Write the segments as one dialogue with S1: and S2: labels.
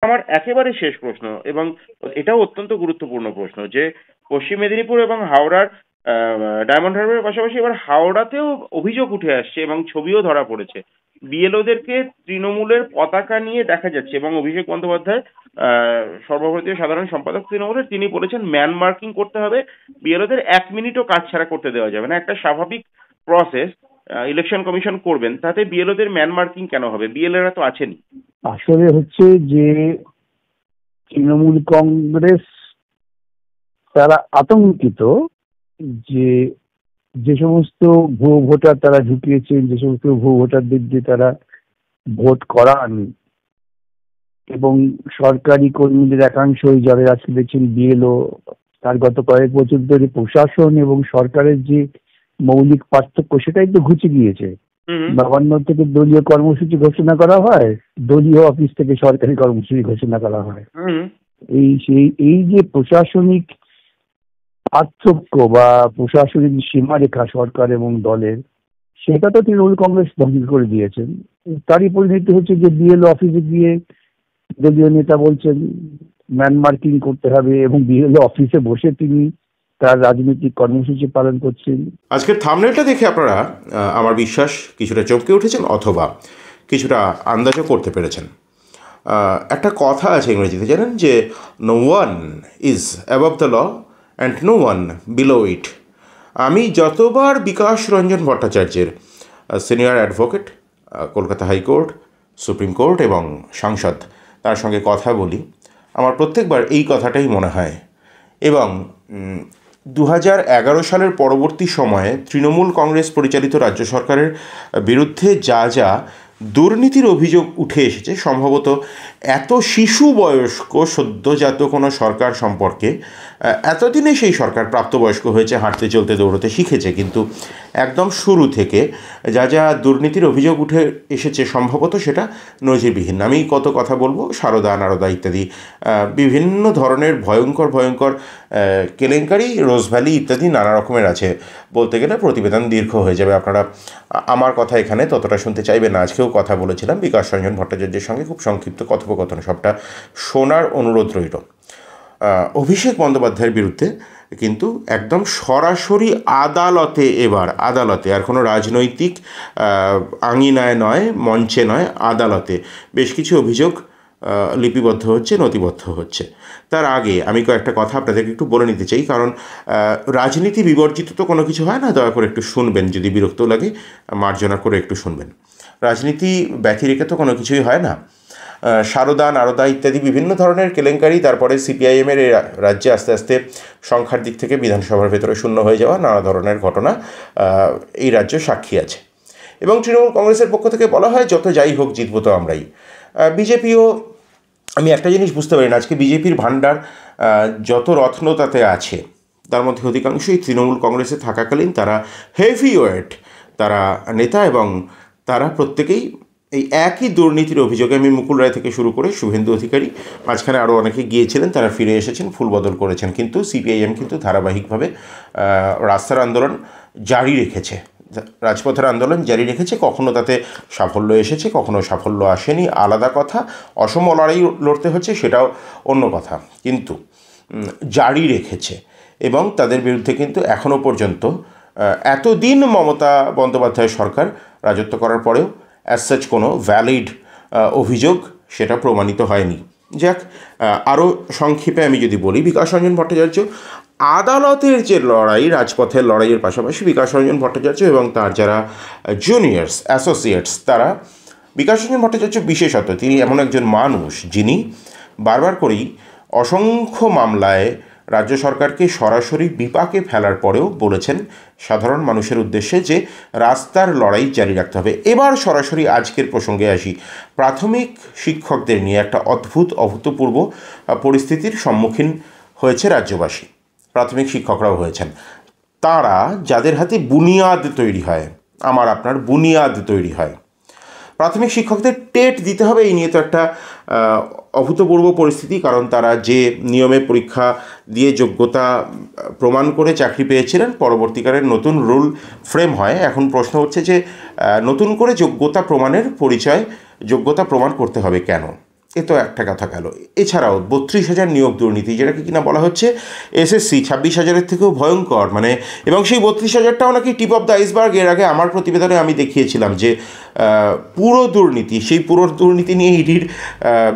S1: আমার একেবারে শেষ প্রশ্ন, এবং এটাও অত্যন্ত গুরুত্বপূর্ণ প্রশ্ন, যে পশ্চিম মেদিনীপুর এবং হাওড়ার ডায়মন্ড হারবারের পাশাপাশি এবার হাওড়াতেও অভিযোগ উঠে আসছে এবং ছবিও ধরা পড়েছে। বিএলওদেরকে তৃণমূলের পতাকা নিয়ে দেখা যাচ্ছে, এবং অভিষেক বন্দ্যোপাধ্যায় সর্বভারতীয় সাধারণ সম্পাদক তৃণমূলের, তিনি বলেছেন ম্যান মার্কিং করতে হবে, বিএলওদের 1 মিনিটও কাজ ছাড়া করতে দেওয়া যাবে না। একটা স্বাভাবিক প্রসেস ইলেকশন কমিশন করবেন, তাতে বিএলওদের ম্যান মার্কিং কেন হবে? বিএলএরা তো আছেন।
S2: আসলে হচ্ছে যে তৃণমূল কংগ্রেস তারা আতঙ্কিত যে যে সমস্ত ভুয়ো ভোটার তারা ঢুকিয়েছেন, যে সমস্ত ভুয়ো ভোটারদের দিয়ে তারা ভোট করান, এবং সরকারি কর্মীদের একাংশই যারা আজকে দেখছেন বিএলও, তার গত কয়েক বছর ধরে প্রশাসন এবং সরকারের যে মৌলিক পার্থক্য সেটাই তো ঘুচে গিয়েছে। নবান্ন থেকে দলীয় কর্মসূচি ঘোষণা করা হয়, দলীয় অফিস থেকে সরকারি কর্মসূচি ঘোষণা করা হয়। এই যে প্রশাসনিক পার্থক্য বা প্রশাসনিক সীমারেখা সরকার এবং দলের, সেটা তো তৃণমূল কংগ্রেস ধ্বংস করে দিয়েছেন। তারই পরিণতি হচ্ছে যে বিএলও অফিসে গিয়ে দলীয় নেতা বলছেন ম্যান মার্কিং করতে হবে, এবং বিএলও অফিসে বসে তিনি তার রাজনৈতিক কর্মসূচি পালন করছেন।
S3: আজকের থাম্বনেলটা দেখে আপনারা আমার বিশ্বাস কিছুটা চমকে উঠেছেন, অথবা কিছুটা আন্দাজও করতে পেরেছেন। একটা কথা আছে ইংরেজিতে, জানেন, যে no one is above the law and no one below it. আমি যতবার বিকাশ রঞ্জন ভট্টাচার্যের, senior advocate, Kolkata high court, supreme court এবং সাংসদ, তার সঙ্গে কথা বলি, আমার প্রত্যেকবার এই কথাটাই মনে হয়। এবং 2011 সালের পরবর্তী সময়ে তৃণমূল কংগ্রেস পরিচালিত রাজ্য সরকারের বিরুদ্ধে যা যা দুর্নীতির অভিযোগ উঠে এসেছে, সম্ভবত এত শিশু বয়স্ক সদ্যজাত কোনো সরকার সম্পর্কে, এতদিনে সেই সরকার প্রাপ্তবয়স্ক হয়েছে, হাঁটতে চলতে দৌড়তে শিখেছে, কিন্তু একদম শুরু থেকে যা যা দুর্নীতির অভিযোগ উঠে এসেছে সম্ভবত সেটা নজিরবিহীন। আমি কত কথা বলবো, সারদা নারদা ইত্যাদি বিভিন্ন ধরনের ভয়ঙ্কর ভয়ঙ্কর কেলেঙ্কারি, রোজভ্যালি ইত্যাদি নানা রকমের আছে। বলতে গেলে প্রতিবেদন দীর্ঘ হয়ে যাবে, আপনারা আমার কথা এখানে ততটা শুনতে চাইবেন না। আজকেও কথা বলেছিলাম বিকাশ রঞ্জন ভট্টাচার্যের সঙ্গে, খুব সংক্ষিপ্ত কথোপকথন, সবটা শোনার অনুরোধ রইল। অভিষেক বন্দ্যোপাধ্যায়ের বিরুদ্ধে কিন্তু একদম সরাসরি আদালতে, এবার আদালতে, আর কোনো রাজনৈতিক আঙিনায় নয়, মঞ্চে নয়, আদালতে বেশ কিছু অভিযোগ লিপিবদ্ধ হচ্ছে, নথিবদ্ধ হচ্ছে। তার আগে আমি কয়েকটা কথা আপনাদেরকে একটু বলে নিতে চাই, কারণ রাজনীতি বিবর্জিত তো কোনো কিছু হয় না। দয়া করে একটু শুনবেন, যদি বিরক্ত লাগে মার্জনা করে একটু শুনবেন। রাজনীতি ব্যতিরেকে তো কোনো কিছুই হয় না। সারদা নারদা ইত্যাদি বিভিন্ন ধরনের কেলেঙ্কারি, তারপরে সিপিআইএমের এই রাজ্যে আস্তে আস্তে সংখ্যার দিক থেকে বিধানসভার ভেতরে শূন্য হয়ে যাওয়া, নানা ধরনের ঘটনা এই রাজ্য সাক্ষী আছে। এবং তৃণমূল কংগ্রেসের পক্ষ থেকে বলা হয় যত যাই হোক জিতবো তো আমরাই। বিজেপিও, আমি একটা জিনিস বুঝতে পারি না, আজকে বিজেপির ভাণ্ডার যত রত্ন তাতে আছে, তার মধ্যে অধিকাংশই তৃণমূল কংগ্রেসে থাকাকালীন তারা হেভি ওয়েট, তারা নেতা, এবং তারা প্রত্যেকেই এই একই দুর্নীতির অভিযোগে, আমি মুকুল রায় থেকে শুরু করে শুভেন্দু অধিকারী, মাঝখানে আরও অনেকে গিয়েছিলেন, তারা ফিরে এসেছেন, ফুল বদল করেছেন, কিন্তু সিপিআইএম কিন্তু ধারাবাহিকভাবে রাস্তার আন্দোলন জারি রেখেছে, রাজপথের আন্দোলন জারি রেখেছে। কখনো তাতে সাফল্য এসেছে, কখনো সাফল্য আসেনি, আলাদা কথা। অসম লড়াই লড়তে হচ্ছে, সেটাও অন্য কথা, কিন্তু জারি রেখেছে। এবং তাদের বিরুদ্ধে কিন্তু এখনও পর্যন্ত, এতদিন মমতা বন্দ্যোপাধ্যায় সরকার রাজত্ব করার পরেও অ্যাজ সাচ কোনো ভ্যালিড অভিযোগ সেটা প্রমাণিত হয়নি। যাক, আরও সংক্ষেপে আমি যদি বলি, বিকাশ রঞ্জন ভট্টাচার্য আদালতের যে লড়াই, রাজপথের লড়াইয়ের পাশাপাশি বিকাশ রঞ্জন ভট্টাচার্য এবং তার যারা জুনিয়র্স অ্যাসোসিয়েটস, তারা, বিকাশ রঞ্জন ভট্টাচার্য বিশেষত, তিনি এমন একজন মানুষ যিনি বারবার করেই অসংখ্য মামলায় রাজ্য সরকারকে সরাসরি বিপাকে ফেলার পরেও বলেছেন সাধারণ মানুষের উদ্দেশ্যে যে রাস্তার লড়াই জারি রাখতে হবে। এবার সরাসরি আজকের প্রসঙ্গে আসি। প্রাথমিক শিক্ষকদের নিয়ে একটা অভূতপূর্ব পরিস্থিতির সম্মুখীন হয়েছে রাজ্যবাসী, প্রাথমিক শিক্ষকরাও হয়েছেন। তারা, যাদের হাতে বুনিয়াদ তৈরি হয়, আমার আপনার বুনিয়াদ তৈরি হয়, প্রাথমিক শিক্ষকদের টেট দিতে হবে, এই নিয়ে তো একটা অভূতপূর্ব পরিস্থিতি। কারণ তারা যে নিয়মে পরীক্ষা দিয়ে যোগ্যতা প্রমাণ করে চাকরি পেয়েছিলেন, পরবর্তীকালের নতুন রুল ফ্রেম হয়। এখন প্রশ্ন হচ্ছে যে নতুন করে যোগ্যতা প্রমাণের যোগ্যতা প্রমাণ করতে হবে কেন? এ তো একটা কথা গেল। এছাড়াও 32,000 নিয়োগ দুর্নীতি, যেটাকে কিনা বলা হচ্ছে এসএসসি 26,000-এর থেকেও ভয়ঙ্কর, মানে এবং সেই 32,000টাও নাকি টিপ অফ দ্য আইসবার্গ। এর আগে আমার প্রতিবেদনে আমি দেখিয়েছিলাম যে পুরো দুর্নীতি, সেই পুরো দুর্নীতি নিয়ে ইডির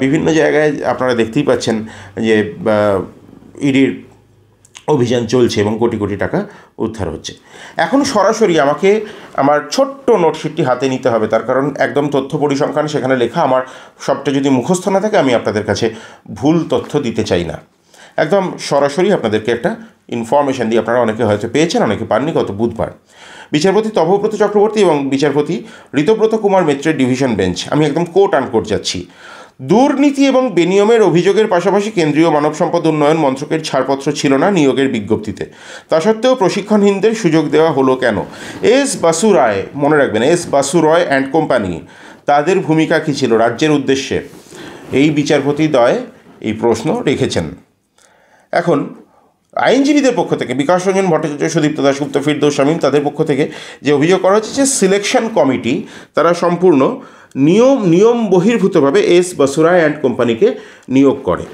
S3: বিভিন্ন জায়গায় আপনারা দেখতেই পাচ্ছেন যে ইডির অভিযান চলছে এবং কোটি কোটি টাকা উদ্ধার হচ্ছে। এখন সরাসরি আমাকে আমার ছোট্ট নোটশিটটি হাতে নিতে হবে, তার কারণ একদম তথ্য পরিসংখ্যান সেখানে লেখা, আমার সবটা যদি মুখস্থ না থাকে আমি আপনাদের কাছে ভুল তথ্য দিতে চাই না। একদম সরাসরি আপনাদেরকে একটা ইনফরমেশান দিয়ে, আপনারা অনেকে হয়তো পেয়েছেন, অনেকে পাননি। গত বুধবার বিচারপতি তভব্রত চক্রবর্তী এবং বিচারপতি ঋতব্রত কুমার মিত্রের ডিভিশন বেঞ্চ, আমি একদম কোট আনকোট যাচ্ছি, দুর্নীতি এবং বেনিয়মের অভিযোগের পাশাপাশি কেন্দ্রীয় মানব সম্পদ উন্নয়ন মন্ত্রকের ছাড়পত্র ছিল না নিয়োগের বিজ্ঞপ্তিতে। তা সত্ত্বেও প্রশিক্ষণহীনদের সুযোগ দেওয়া হলো কেন? এস বাসু রায়, মনে রাখবেন, S Basu Roy and company, তাদের ভূমিকা কী ছিল রাজ্যের উদ্দেশ্যে? এই বিচারপতি দ্বয় এই প্রশ্ন রেখেছেন। এখন আইনজীবীদের পক্ষ থেকে বিকাশ রঞ্জন ভট্টাচার্য, সুদীপ্ত দাশগুপ্ত, ফিরদৌস শামীম, তাদের পক্ষ থেকে যে অভিযোগ করা হচ্ছে যে সিলেকশন কমিটি তারা সম্পূর্ণ নিয়ম বহির্ভূতভাবে এস বাসুরায় অ্যান্ড কোম্পানিকে নিয়োগ করে।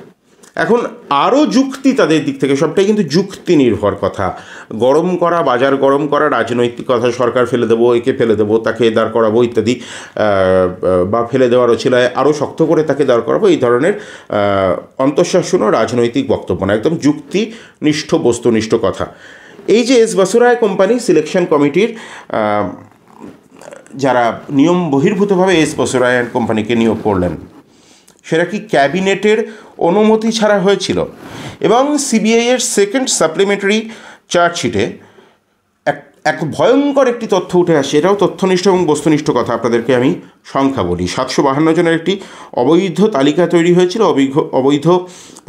S3: এখন আরও যুক্তি তাদের দিক থেকে, সবটাই কিন্তু যুক্তি নির্ভর কথা, গরম করা, বাজার গরম করা, রাজনৈতিক কথা, সরকার ফেলে দেবো, একে ফেলে দেবো, তাকে দাঁড় করাবো ইত্যাদি, বা ফেলে দেওয়ার ওছিলায় আরও শক্ত করে তাকে দাঁড় করাবো, এই ধরনের অন্তঃশাসন ও রাজনৈতিক বক্তব্য না, একদম যুক্তিনিষ্ঠ বস্তুনিষ্ঠ কথা। এই যে এস বাসুরায় কোম্পানি সিলেকশন কমিটির যারা নিয়ম বহির্ভূতভাবে এস বাসুরায় অ্যান্ড কোম্পানিকে নিয়োগ করলেন, সেটা কি ক্যাবিনেটের অনুমতি ছাড়া হয়েছিল? এবং সিবিআইয়ের সেকেন্ড সাপ্লিমেন্টারি চার্জশিটে এক ভয়ঙ্কর একটি তথ্য উঠে আসে, এটাও তথ্যনিষ্ঠ এবং বস্তুনিষ্ঠ কথা। আপনাদেরকে আমি সংখ্যা বলি। 752 জনের একটি অবৈধ তালিকা তৈরি হয়েছিল, অবৈধ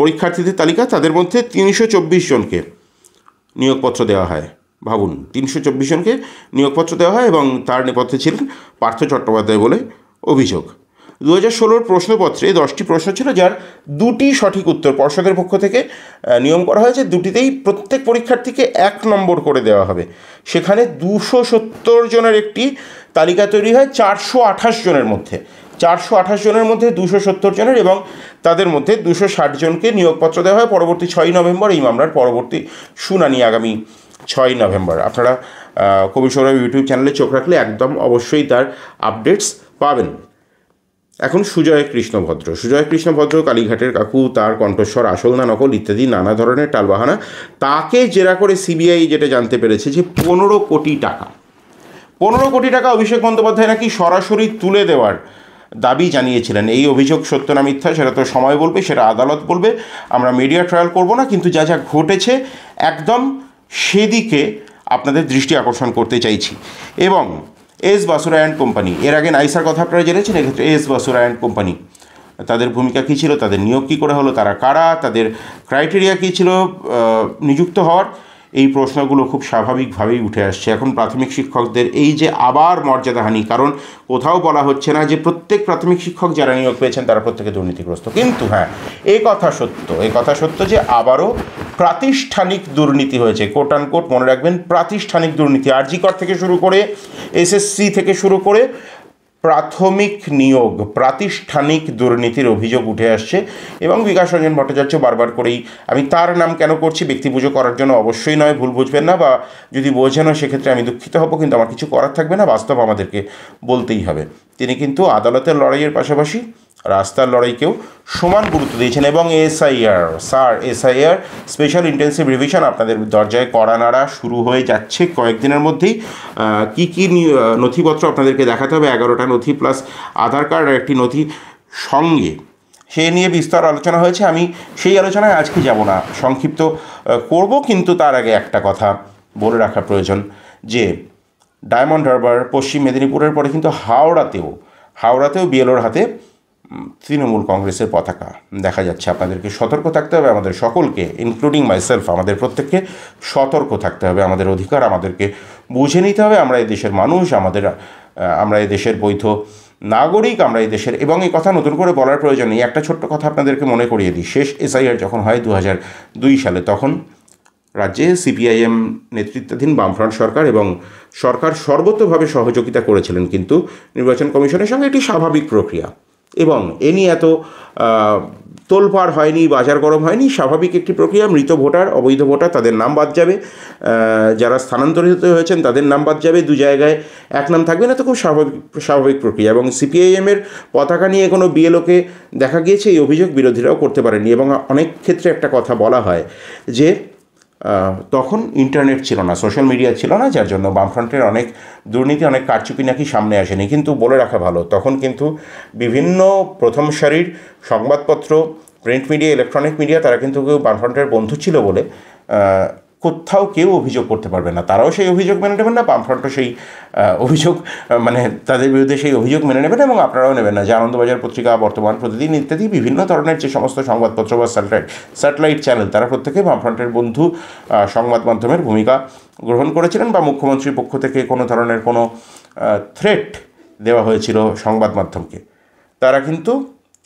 S3: পরীক্ষার্থীদের তালিকা। তাদের মধ্যে 324 জনকে নিয়োগপত্র দেওয়া হয়। ভাবুন, 324 জনকে নিয়োগপত্র দেওয়া হয় এবং তার নেপথ্যে ছিলেন পার্থ চট্টোপাধ্যায় বলে অভিযোগ। 2016 প্রশ্নপত্রে 10টি প্রশ্ন ছিল, যার 2টি সঠিক উত্তর পর্ষদের পক্ষ থেকে নিয়ম করা হয়েছে। 2টিতেই প্রত্যেক পরীক্ষার্থীকে 1 নম্বর করে দেওয়া হবে। সেখানে 270 জনের একটি তালিকা তৈরি হয় 428 জনের মধ্যে। 428 জনের মধ্যে 270 জনের, এবং তাদের মধ্যে 260 জনকে নিয়োগপত্র দেওয়া হয়। পরবর্তী 6 নভেম্বর এই মামলার পরবর্তী শুনানি, আগামী 6 নভেম্বর। আপনারা কবি সৌরভ ইউটিউব চ্যানেলে চোখ রাখলে একদম অবশ্যই তার আপডেটস পাবেন। এখন সুজয় কৃষ্ণ ভদ্র, কালীঘাটের কাকু, তার কণ্ঠস্বর আসল না নকল ইত্যাদি নানা ধরনের টালবাহানা, তাকে জেরা করে সিবিআই যেটা জানতে পেরেছে যে 15 কোটি টাকা অভিষেক বন্দ্যোপাধ্যায় নাকি সরাসরি তুলে দেওয়ার দাবি জানিয়েছিলেন। এই অভিযোগ সত্য না মিথ্যা সেটা তো সময় বলবে, সেটা আদালত বলবে, আমরা মিডিয়া ট্রায়াল করব না। কিন্তু যা যা ঘটেছে একদম সেদিকে আপনাদের দৃষ্টি আকর্ষণ করতে চাইছি। এবং এস বাসুরায় অ্যান্ড কোম্পানি, এর আগে নাইসার কথা আপনারা জেনেছেন, এক্ষেত্রে এস বাসুরায় অ্যান্ড কোম্পানি, তাদের ভূমিকা কী ছিল, তাদের নিয়োগ কী করে হলো, তারা কারা, তাদের ক্রাইটেরিয়া কী ছিল নিযুক্ত হওয়ার, এই প্রশ্নগুলো খুব স্বাভাবিকভাবেই উঠে আসছে। এখন প্রাথমিক শিক্ষকদের এই যে আবার মর্যাদাহানি, কারণ কোথাও বলা হচ্ছে না যে প্রত্যেক প্রাথমিক শিক্ষক যারা নিয়োগ পেয়েছেন তারা প্রত্যেকে দুর্নীতিগ্রস্ত, কিন্তু হ্যাঁ এই কথা সত্য যে আবারও প্রাতিষ্ঠানিক দুর্নীতি হয়েছে, কোট আনকোট মনে রাখবেন, প্রাতিষ্ঠানিক দুর্নীতি। আরজি কর থেকে শুরু করে এসএসসি থেকে শুরু করে প্রাথমিক নিয়োগ, প্রাতিষ্ঠানিক দুর্নীতির অভিযোগ উঠে আসছে। এবং বিকাশ রঞ্জন ভট্টাচার্য বারবার করেই, আমি তার নাম কেন করছি, ব্যক্তি পুজো করার জন্য অবশ্যই নয়, ভুল বুঝবেন না, বা যদি বোঝেনও সেক্ষেত্রে আমি দুঃখিত হব, কিন্তু আমার কিছু করার থাকবে না, বাস্তব আমাদেরকে বলতেই হবে। তিনি কিন্তু আদালতের লড়াইয়ের পাশাপাশি রাস্তার লড়াইকেও সমান গুরুত্ব দিয়েছেন। এবং এসআইআর স্পেশাল ইন্টেন্সিভ রিভিশন আপনাদের দরজায় কড়া নাড়া শুরু হয়ে যাচ্ছে কয়েকদিনের মধ্যেই। কী কী নথিপত্র আপনাদেরকে দেখাতে হবে, 11টা নথি প্লাস আধার কার্ড আর একটি নথি সঙ্গে, সে নিয়ে বিস্তর আলোচনা হয়েছে। আমি সেই আলোচনায় আজকে যাব না, সংক্ষিপ্ত করব। কিন্তু তার আগে একটা কথা বলে রাখা প্রয়োজন যে ডায়মন্ড হারবার, পশ্চিম মেদিনীপুরের পরে কিন্তু হাওড়াতেও বিএলওর হাতে তৃণমূল কংগ্রেসের পতাকা দেখা যাচ্ছে। আপনাদেরকে সতর্ক থাকতে হবে, আমাদের সকলকে, ইনক্লুডিং মাইসেলফ, আমাদের প্রত্যেককে সতর্ক থাকতে হবে। আমাদের অধিকার আমাদেরকে বুঝে নিতে হবে। আমরা এই দেশের মানুষ, আমরা এই দেশের বৈধ নাগরিক, আমরা এই দেশের, এবং এই কথা নতুন করে বলার প্রয়োজন নেই। একটা ছোট্ট কথা আপনাদেরকে মনে করিয়ে দিই, শেষ এসআইআর যখন হয় 2002 সালে, তখন রাজ্যে সিপিআইএম নেতৃত্বাধীন বামফ্রন্ট সরকার এবং সরকার সর্বতোভাবে সহযোগিতা করেছিলেন, কিন্তু নির্বাচন কমিশনের সঙ্গে এটি স্বাভাবিক প্রক্রিয়া। এবং এ নিয়ে এত তোলপাড় হয়নি, বাজার গরম হয়নি, স্বাভাবিক একটি প্রক্রিয়া। মৃত ভোটার, অবৈধ ভোটার, তাদের নাম বাদ যাবে। যারা স্থানান্তরিত হয়েছেন তাদের নাম বাদ যাবে, দু জায়গায় এক নাম থাকবে না, তো খুব স্বাভাবিক প্রক্রিয়া। এবং সিপিআইএমের পতাকা নিয়ে কোনো বিএলওকে দেখা গিয়েছে, এই অভিযোগ বিরোধীরাও করতে পারেনি। এবং অনেক ক্ষেত্রে একটা কথা বলা হয় যে তখন ইন্টারনেট ছিল না, সোশ্যাল মিডিয়া ছিল না, যার জন্য বামফ্রন্টের অনেক দুর্নীতি, অনেক কারচুপি নাকি সামনে আসেনি। কিন্তু বলে রাখা ভালো, তখন কিন্তু বিভিন্ন প্রথম সারির সংবাদপত্র, প্রিন্ট মিডিয়া, ইলেকট্রনিক মিডিয়া, তারা কিন্তু কেউ বামফ্রন্টের বন্ধু ছিল বলে কোথাও কেউ অভিযোগ করতে পারবে না। তারাও সেই অভিযোগ মেনে নেবেন না, বামফ্রন্টও সেই অভিযোগ, মানে তাদের বিরুদ্ধে সেই অভিযোগ মেনে নেবেন, এবং আপনারাও নেবেন না। যে আনন্দবাজার পত্রিকা, বর্তমান, প্রতিদিন ইত্যাদি বিভিন্ন ধরনের যে সমস্ত সংবাদপত্র বা স্যাটেলাইট চ্যানেল, তারা প্রত্যেকে বামফ্রন্টের বন্ধু সংবাদ মাধ্যমের ভূমিকা গ্রহণ করেছিলেন, বা মুখ্যমন্ত্রীর পক্ষ থেকে কোনো ধরনের কোনো থ্রেট দেওয়া হয়েছিল সংবাদ মাধ্যমকে, তারা কিন্তু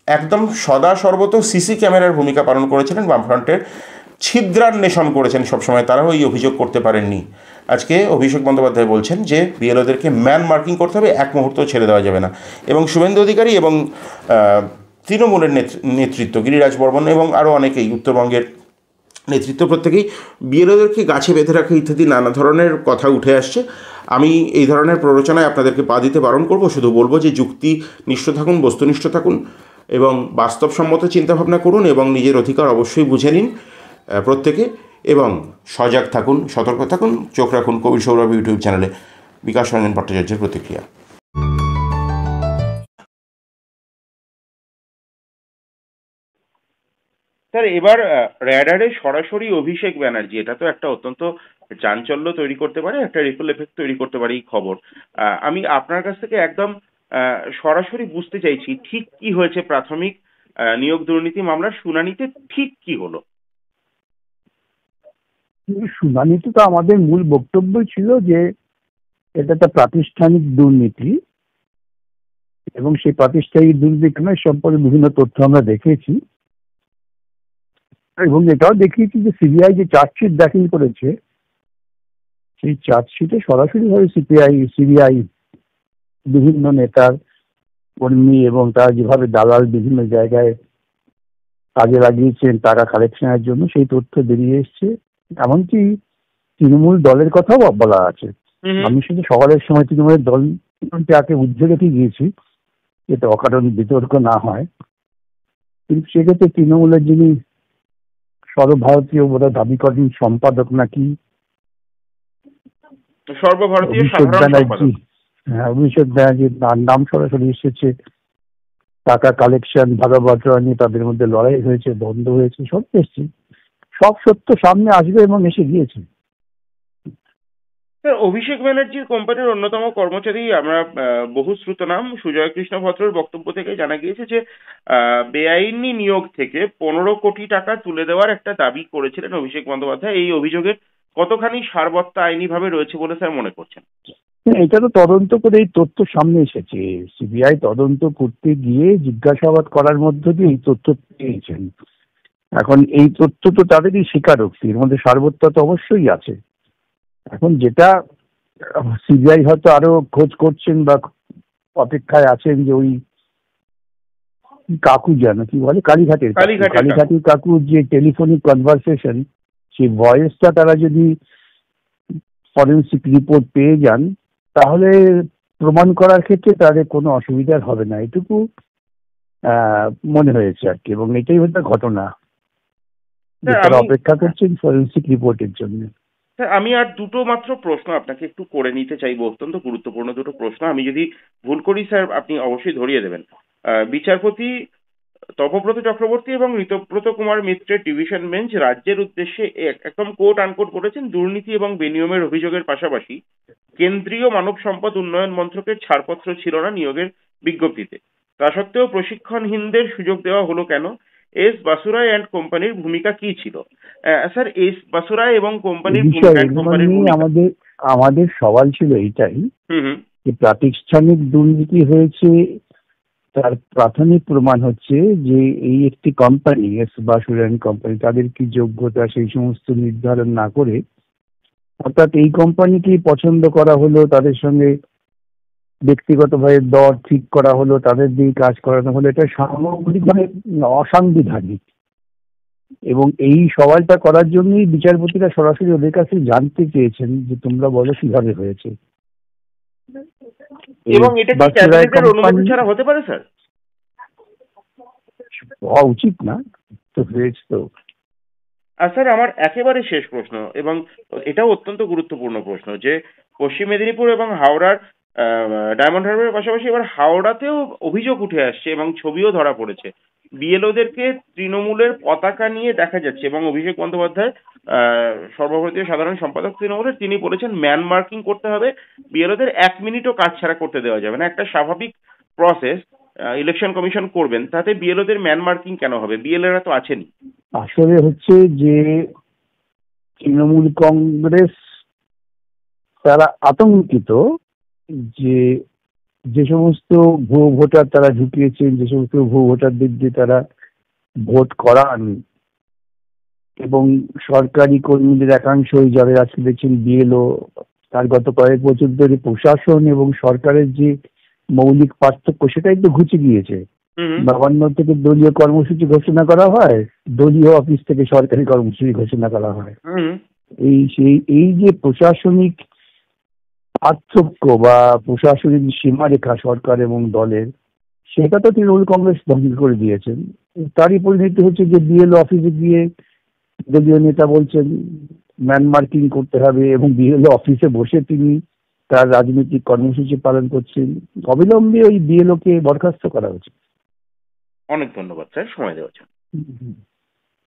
S3: একদম সদা সর্বত সিসি ক্যামেরার ভূমিকা পালন করেছিলেন। বামফ্রন্টের ছিদ্রান্বেষণ করেছেন সবসময়, তারাও এই অভিযোগ করতে পারেননি। আজকে অভিষেক বন্দ্যোপাধ্যায় বলছেন যে বিএলওদেরকে ম্যান মার্কিং করতে হবে, এক মুহূর্ত ছেড়ে দেওয়া যাবে না। এবং শুভেন্দু অধিকারী এবং তৃণমূলের নেতৃত্ব, গিরিরাজ বর্মন এবং আরও অনেকেই, উত্তরবঙ্গের নেতৃত্ব, প্রত্যেকেই বিএলওদেরকে গাছে বেঁধে রাখা ইত্যাদি নানা ধরনের কথা উঠে আসছে। আমি এই ধরনের প্ররোচনায় আপনাদেরকে পা দিতে বারণ করব। শুধু বলবো যে যুক্তিনিষ্ঠ থাকুন, বস্তুনিষ্ঠ থাকুন, এবং বাস্তবসম্মত চিন্তাভাবনা করুন, এবং নিজের অধিকার অবশ্যই বুঝে নিন প্রত্যেকে, এবং সজাগ থাকুন, সতর্ক থাকুন, চোখ রাখুন কবির সৌরভ ইউটিউব চ্যানেলে। বিকাশ রঞ্জন ভট্টাচার্যের প্রতিক্রিয়া।
S1: স্যার, এবার র্যাডারে সরাসরি অভিষেক ব্যানার্জি, এটা তো একটা অত্যন্ত চাঞ্চল্য তৈরি করতে পারে, একটা রিপল এফেক্ট তৈরি করতে পারে এই খবর। আমি আপনার কাছ থেকে একদম সরাসরি বুঝতে চাইছি, ঠিক কি হয়েছে প্রাথমিক নিয়োগ দুর্নীতি মামলার শুনানিতে, ঠিক কি হলো?
S2: শুনানিতে তো আমাদের মূল বক্তব্য ছিল যে এটা একটা প্রাতিষ্ঠানিক দুর্নীতি, এবং সেই প্রাতিষ্ঠানিক দুর্নীতি সম্পর্কে বিভিন্ন তথ্য আমরা দেখেছি, এবং এটাও দেখিয়েছি যে সিবিআই যে চার্জশিট দাখিল করেছে, সেই চার্জশিটে সরাসরি ভাবে সিবিআই বিভিন্ন নেতার কর্মী এবং তারা যেভাবে দালাল বিভিন্ন জায়গায় কাজে লাগিয়েছেন টাকা কালেকশনের জন্য, সেই তথ্য বেরিয়ে এসছে। এমনকি তৃণমূল দলের কথাও বলা আছে। আমি শুধু সকালের সময় তৃণমূলের দলটাকে ঊর্ধ্বে রেখে গিয়েছি, যাতে অকারণ বিতর্ক না হয়। কিন্তু সেক্ষেত্রে তৃণমূলের যিনি সর্বভারতীয় বোধহয় দাবি করেন সম্পাদক নাকি,
S1: সর্বভারতীয় সাধারণ সম্পাদক,
S2: অভিষেক ব্যানার্জির নাম সরাসরি এসেছে। টাকা কালেকশন, ভাগাবাটোয়ারা নিয়ে তাদের মধ্যে লড়াই হয়েছে, দ্বন্দ্ব হয়েছে, সব এসছে, সব সত্য সামনে আসবে এবং এসে গিয়েছে।
S1: স্যার, অভিষেক ব্যানার্জির কোম্পানির অন্যতম কর্মচারী, আমরা বহুশ্রুত নাম সুজয় কৃষ্ণ ভদ্রের বক্তব্য থেকে জানা গিয়েছে যে বেআইনি নিয়োগ থেকে 15 কোটি টাকা তুলে দেওয়ার একটা দাবি করেছিলেন অভিষেক বন্দ্যোপাধ্যায়। এই অভিযোগের কতখানি সারবত্তা আইনিভাবে রয়েছে বলে স্যার মনে করছেন?
S2: এটা তো তদন্ত করে এই তথ্য সামনে এসেছে। সিবিআই তদন্ত করতে গিয়ে জিজ্ঞাসাবাদ করার মধ্য দিয়ে এই তথ্য পেয়েছেন। এখন এই তথ্য তো তাদেরই স্বীকারোক্তি, এর মধ্যে সারবত্তা তো অবশ্যই আছে। এখন যেটা সিবিআই হয়তো আরো খোঁজ করছেন বা অপেক্ষায় আছেন যে ওই কাকু যেন কি বলে কালীঘাটের কাকুর যে টেলিফোনিক কনভারসেশন, সেই ভয়েসটা তারা যদি ফরেন্সিক রিপোর্ট পেয়ে যান, তাহলে প্রমাণ করার ক্ষেত্রে তাদের কোনো অসুবিধা হবে না, এটুকু মনে হয়েছে আর কি। এবং এটাই হচ্ছে ঘটনা, তারা অপেক্ষা করছেন ফরেন্সিক রিপোর্টের জন্য।
S1: স্যার, আমি আর দুটো মাত্র প্রশ্ন আপনাকে একটু করে নিতে চাইবো, অত্যন্ত গুরুত্বপূর্ণ দুটো প্রশ্ন। আমি যদি ভুল করি স্যার আপনি অবশ্যই ধরিয়ে দেবেন। বিচারপতি তপব্রত চক্রবর্তী এবং ঋতব্রত কুমার মিত্রের ডিভিশন বেঞ্চ রাজ্যের উদ্দেশ্যে একদম কোট আনকোট করেছেন, দুর্নীতি এবং বেনিয়মের অভিযোগের পাশাপাশি কেন্দ্রীয় মানব সম্পদ উন্নয়ন মন্ত্রকের ছাড়পত্র ছিল না নিয়োগের বিজ্ঞপ্তিতে। তা সত্ত্বেও প্রশিক্ষণহীনদের সুযোগ দেওয়া হলো কেন? এস বাসুরায় অ্যান্ড কোম্পানির ভূমিকা কি ছিল? স্যার, এস বাসুরায় এবং কোম্পানির
S2: আমাদের সওয়াল ছিল এইটাই যে প্রাতিষ্ঠানিক দুর্নীতি হয়েছে, তার প্রাথমিক প্রমাণ হচ্ছে যে এই একটি কোম্পানি, এস বাসুরায়ন কোম্পানি, তাদের কি যোগ্যতা সেই সমস্ত নির্ধারণ না করে, অর্থাৎ এই কোম্পানিকে পছন্দ করা হলো, তাদের সঙ্গে ব্যক্তিগতভাবে দর ঠিক করা হলো, তাদের দিয়ে কাজ করানো হলো, এটা সামগ্রিকভাবে অসাংবিধানিক। এবং এই সওয়ালটা করার জন্যই বিচারপতিরা সরাসরি ওদের কাছে জানতে চেয়েছেন যে তোমরা বলো কিভাবে হয়েছে।
S1: এবং এটা কি ক্যাবিনেটের অনুমতি ছাড়া হতে পারে স্যার?
S2: হওয়া উচিত না, তো হয়েছে তো।
S1: আর স্যার আমার একেবারে শেষ প্রশ্ন, এবং এটাও অত্যন্ত গুরুত্বপূর্ণ প্রশ্ন, যে পশ্চিম মেদিনীপুর এবং হাওড়ার ডায়মন্ড হারবারের পাশাপাশি এবার হাওড়াতেও অভিযোগ উঠে আসছে এবং ছবিও ধরা পড়েছে। বিএলওদেরকে তৃণমূলের পতাকা নিয়ে দেখা যাচ্ছে, এবং অভিষেক বন্দ্যোপাধ্যায় সর্বভারতীয় সাধারণ সম্পাদক তৃণমূলের, তিনি বলেছেন ম্যান মার্কিং করতে হবে, বিএলওদের 1 মিনিটও কাজ ছাড়া করতে দেওয়া যাবে না। একটা স্বাভাবিক প্রসেস ইলেকশন কমিশন করবেন, তাতে বিএলওদের ম্যান মার্কিং কেন হবে? বিএলওরা তো আছেনই।
S2: আসলে হচ্ছে যে তৃণমূল কংগ্রেস তারা আতঙ্কিত যে যে সমস্ত ভুয়ো ভোটার তারা ঢুকিয়েছেন, যে সমস্ত ভুয়ো ভোটারদের দিয়ে তারা ভোট করান, এবং সরকারি কর্মীদের একাংশই যারা আজকে দেখছেন বিএলও, তার গত কয়েক বছর ধরে প্রশাসন এবং সরকারের যে মৌলিক পার্থক্য সেটা একটু ঘুচে গিয়েছে। নবান্ন থেকে দলীয় কর্মসূচি ঘোষণা করা হয়, দলীয় অফিস থেকে সরকারি কর্মসূচি ঘোষণা করা হয়। এই যে প্রশাসনিক পার্থক্য বা প্রশাসনিক সীমারেখা সরকার এবং দলের, সেটা তো তৃণমূল কংগ্রেস ধ্বংস করে দিয়েছেন। তারই পরিণতি হচ্ছে যে বিএলও অফিসে গিয়ে দলীয় নেতা বলছেন ম্যান মার্কিং করতে হবে, এবং বিএলও অফিসে বসে তিনি তার রাজনৈতিক কর্মসূচি পালন করছেন। অবিলম্বে ওই বিএলও কে বরখাস্ত করা উচিত।
S1: অনেক ধন্যবাদ স্যার সময় দেওয়ার জন্য।